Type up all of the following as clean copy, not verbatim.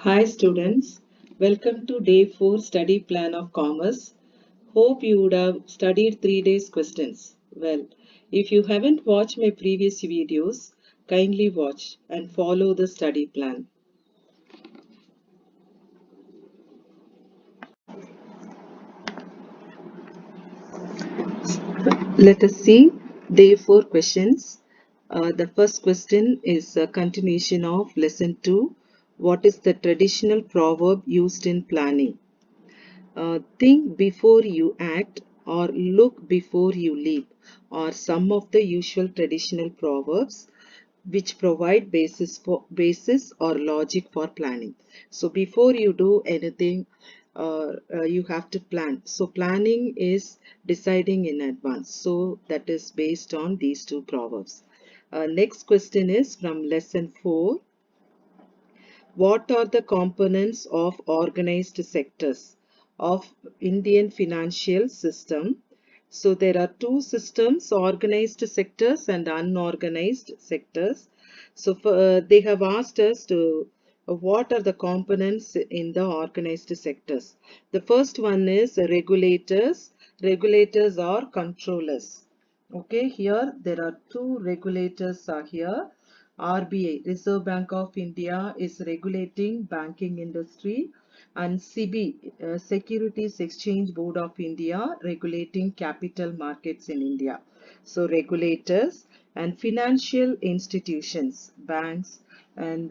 Hi students, welcome to day 4 study plan of commerce. Hope you would have studied 3 days questions. Well, if you haven't watched my previous videos, kindly watch and follow the study plan. Let us see day 4 questions. The first question is a continuation of lesson 2. What is the traditional proverb used in planning? Think before you act or look before you leap are some of the usual traditional proverbs which provide basis or logic for planning. So before you do anything, you have to plan. So planning is deciding in advance. So that is based on these two proverbs. Next question is from lesson 4. What are the components of organized sectors of Indian financial system? So there are two systems, organized sectors and unorganized sectors. So they have asked us to what are the components in the organized sectors. The first one is regulators. Regulators are controllers. Okay, here there are two regulators are here. RBI, Reserve Bank of India, is regulating banking industry, and SEBI, Securities Exchange Board of India, regulating capital markets in India. So regulators and financial institutions, banks and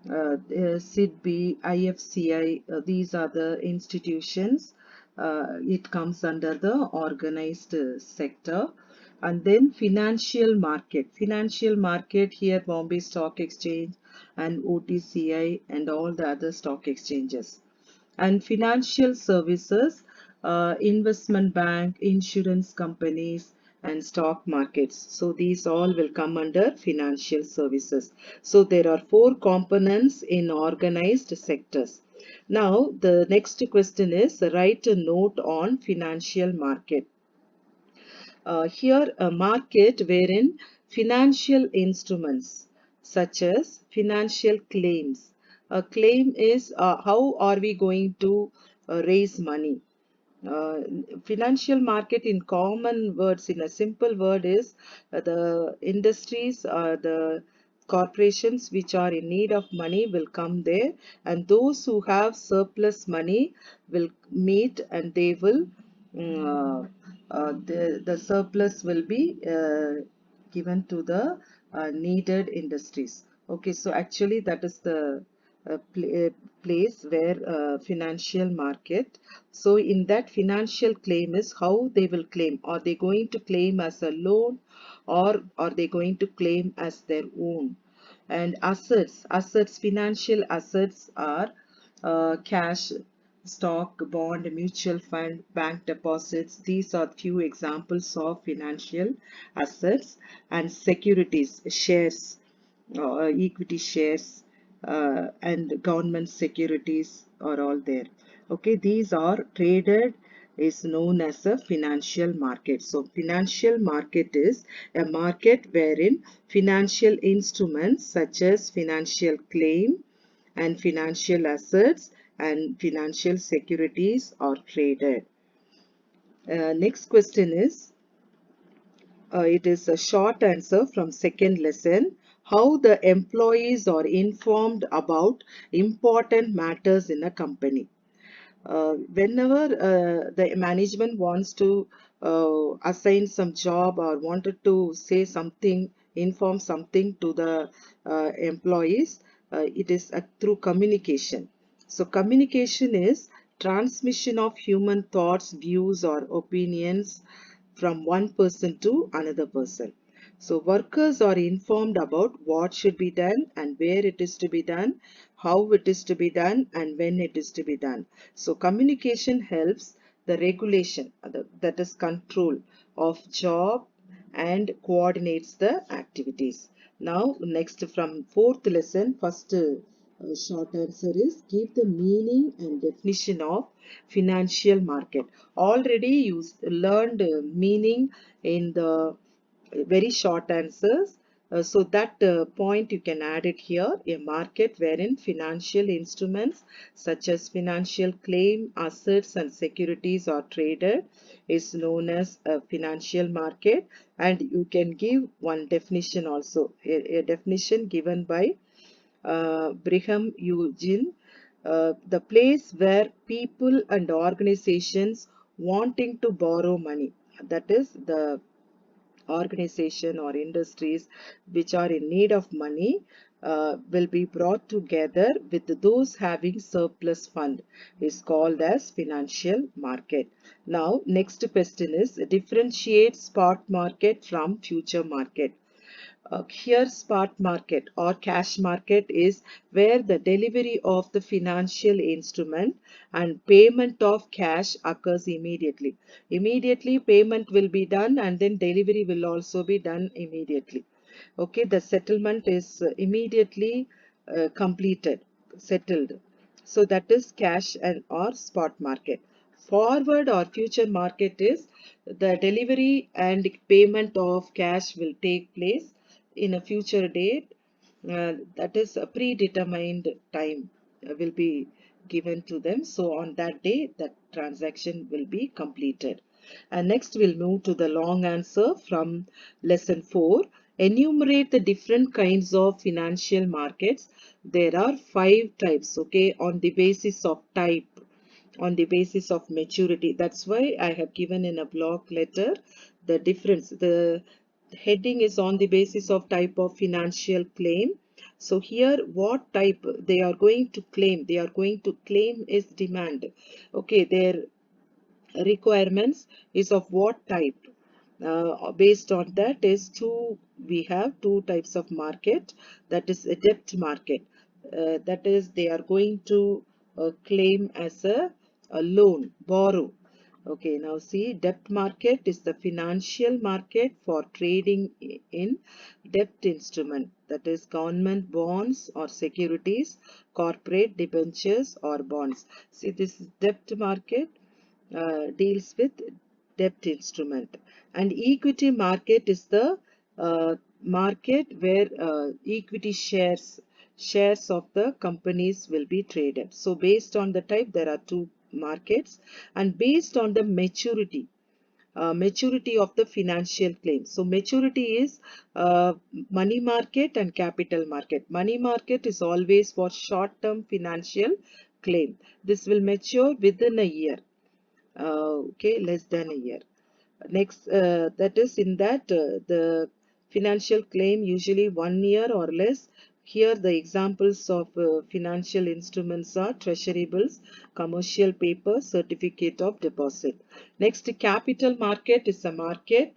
SIDBI, IFCI, these are the institutions. It comes under the organized sector. And then financial market here Bombay Stock Exchange and OTCI and all the other stock exchanges. And financial services, investment bank, insurance companies and stock markets. So these all will come under financial services. So there are four components in organized sectors. Now the next question is write a note on financial market. Here a market wherein financial instruments such as financial claims. A claim is how are we going to raise money. Uh, Financial market in common words, in a simple word, is the industries, the corporations which are in need of money will come there, and those who have surplus money will meet and they will the surplus will be given to the needed industries. Okay, so actually that is the place where financial market. So in that financial claim is how they will claim. Are they going to claim as a loan or are they going to claim as their own? And assets, financial assets are cash, stock, bond, mutual fund, bank deposits. These are few examples of financial assets. And securities, shares, equity shares, and government securities are all there. Okay, these are traded is known as a financial market. So financial market is a market wherein financial instruments such as financial claim and financial assets and financial securities are traded. Next question is, it is a short answer from second lesson. How the employees are informed about important matters in a company. Whenever the management wants to assign some job or wanted to say something, inform something to the employees, it is through communication. So communication is transmission of human thoughts, views or opinions from one person to another person. So workers are informed about what should be done and where it is to be done, how it is to be done and when it is to be done. So communication helps the regulation, that is control of job and coordinates the activities. Now next from fourth lesson, first short answer is give the meaning and definition of financial market. Already you learned meaning in the very short answers. So that point you can add it here. A market wherein financial instruments such as financial claim, assets and securities are traded is known as a financial market. And you can give one definition also, a definition given by Brigham Young, the place where people and organizations wanting to borrow money, that is the organization or industries which are in need of money, will be brought together with those having surplus fund, is called as financial market. Now next question is, differentiate spot market from future market. Here spot market or cash market is where the delivery of the financial instrument and payment of cash occurs immediately. Immediately payment will be done and then delivery will also be done immediately. Okay, the settlement is immediately completed, settled. So that is cash and or spot market. Forward or future market is the delivery and payment of cash will take place in a future date, that is a predetermined time will be given to them. So on that day, that transaction will be completed. And next we'll move to the long answer from lesson 4. Enumerate the different kinds of financial markets. There are 5 types, okay, on the basis of type, on the basis of maturity. That's why I have given in a block letter the difference. The heading is on the basis of type of financial claim. So here what type they are going to claim? They are going to claim is demand. Okay, their requirements is of what type? Based on that is we have two types of market, that is a debt market, that is they are going to claim as a loan, borrow. Okay, now see, debt market is the financial market for trading in debt instrument, that is government bonds or securities, corporate debentures or bonds. See, this debt market deals with debt instrument, and equity market is the market where equity shares of the companies will be traded. So based on the type there are two markets, and based on the maturity of the financial claim. So maturity is money market and capital market. Money market is always for short term financial claim. This will mature within a year, okay, less than a year. Next, that is in that the financial claim usually 1 year or less. Here the examples of financial instruments are treasury bills, commercial paper, certificate of deposit. Next, capital market is a market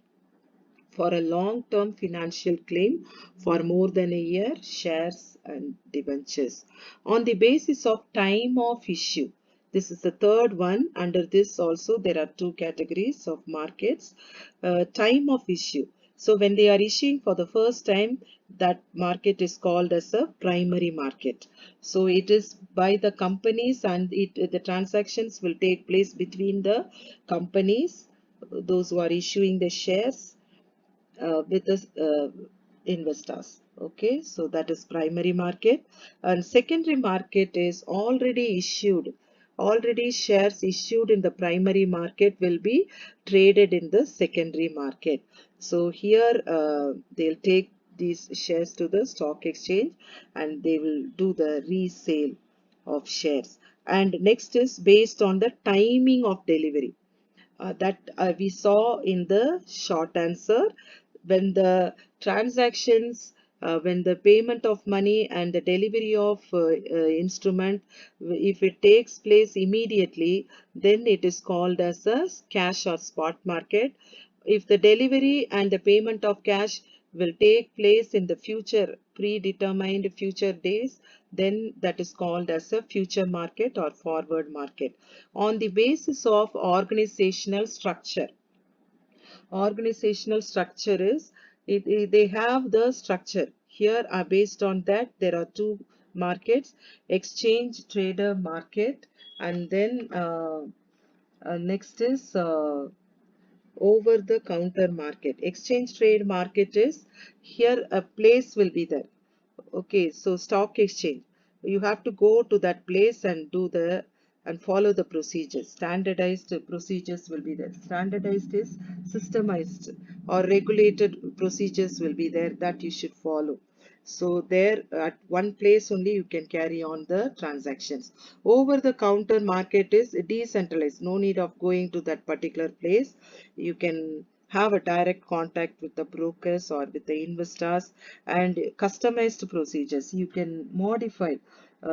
for a long-term financial claim for more than a year, shares and debentures. On the basis of time of issue, this is the third one. Under this also there are two categories of markets. Time of issue. So when they are issuing for the first time, that market is called as a primary market. So it is by the companies, and the transactions will take place between the companies, those who are issuing the shares with the investors. Okay, so that is primary market. And secondary market is already shares issued in the primary market will be traded in the secondary market. So here they'll take these shares to the stock exchange and they will do the resale of shares. And next is based on the timing of delivery, that we saw in the short answer. When the transactions, when the payment of money and the delivery of instrument, if it takes place immediately, then it is called as a cash or spot market. If the delivery and the payment of cash will take place in the future, predetermined future days, then that is called as a future market or forward market. On the basis of organizational structure, is they have the structure here, based on that there are two markets: exchange trader market, and then next is over the counter market. Exchange trade market is here a place will be there. Okay, so stock exchange, you have to go to that place and do the and follow the procedures. Standardized procedures will be there. Standardized is systemized or regulated procedures will be there that you should follow. So there at one place only you can carry on the transactions. Over the counter market is decentralized. No need of going to that particular place. You can have a direct contact with the brokers or with the investors, and customized procedures. You can modify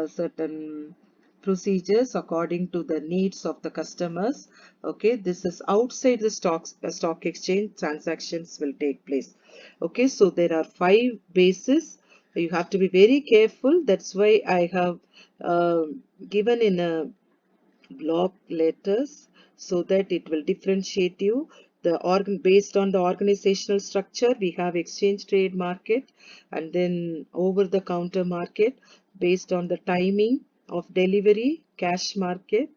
certain procedures according to the needs of the customers. Okay, this is outside the stock exchange transactions will take place. Okay, so there are 5 bases. You have to be very careful. That's why I have uh, given in a block letters so that it will differentiate you. The organ based on the organizational structure, we have exchange trade market and then over the counter market. Based on the timing of delivery, cash market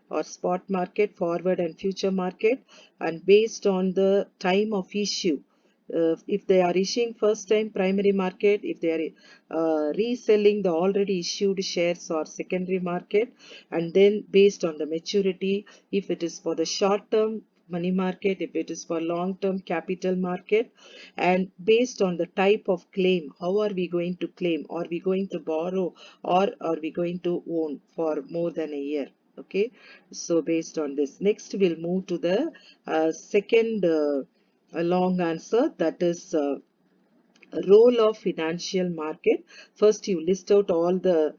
or spot market, forward and future market, and based on the time of issue. If they are issuing first time, primary market. If they are reselling the already issued shares, or secondary market. And then based on the maturity, if it is for the short term money market, if it is for long term capital market, and based on the type of claim, how are we going to claim? Are we going to borrow or are we going to own for more than a year? Okay, so based on this, next we'll move to the second a long answer, that is role of financial market. First, you list out all the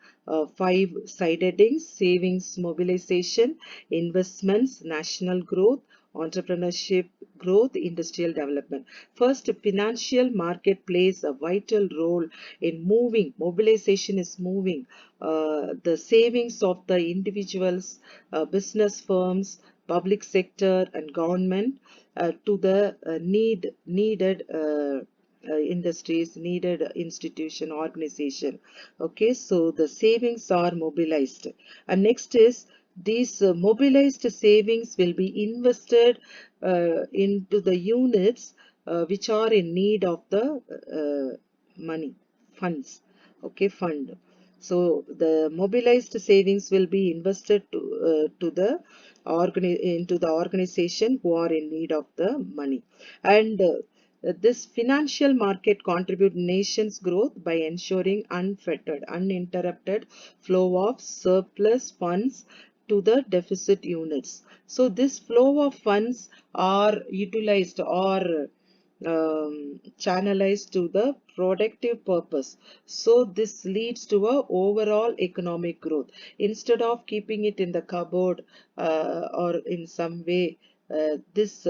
5 side headings: savings, mobilization, investments, national growth, entrepreneurship, growth, industrial development. First, financial market plays a vital role in moving. Mobilization is moving the savings of the individuals, business firms, public sector, and government to the needed. Industries, needed institution, organization. Okay, so the savings are mobilized. And next is these mobilized savings will be invested into the units which are in need of the money, funds. Okay, fund. So the mobilized savings will be invested to the into the organization who are in need of the money. And this financial market contribute nation's growth by ensuring unfettered, uninterrupted flow of surplus funds to the deficit units. So this flow of funds are utilized or channelized to the productive purpose. So this leads to a overall economic growth. Instead of keeping it in the cupboard or in some way, these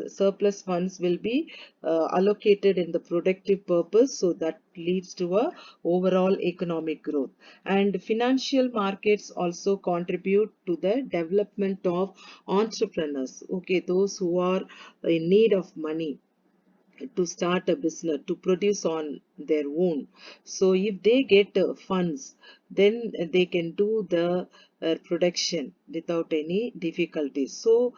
surplus funds will be allocated in the productive purpose, so that leads to a overall economic growth. And financial markets also contribute to the development of entrepreneurs. Okay, those who are in need of money to start a business, to produce on their own. So if they get funds, then they can do the production without any difficulty. So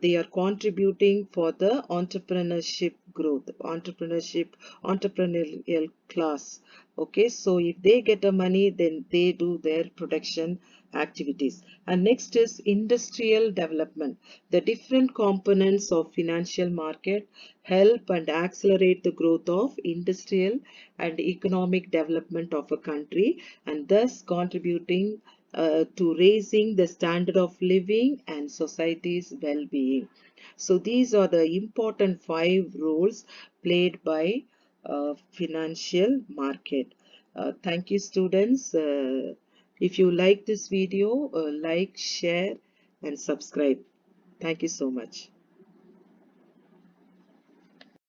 they are contributing for the entrepreneurship growth, entrepreneurial class. Okay, so if they get the money, then they do their production activities. And next is industrial development. The different components of financial market help and accelerate the growth of industrial and economic development of a country, and thus contributing to raising the standard of living and society's well-being. So these are the important 5 roles played by financial market. Thank you, students. If you like this video, like, share, and subscribe. Thank you so much.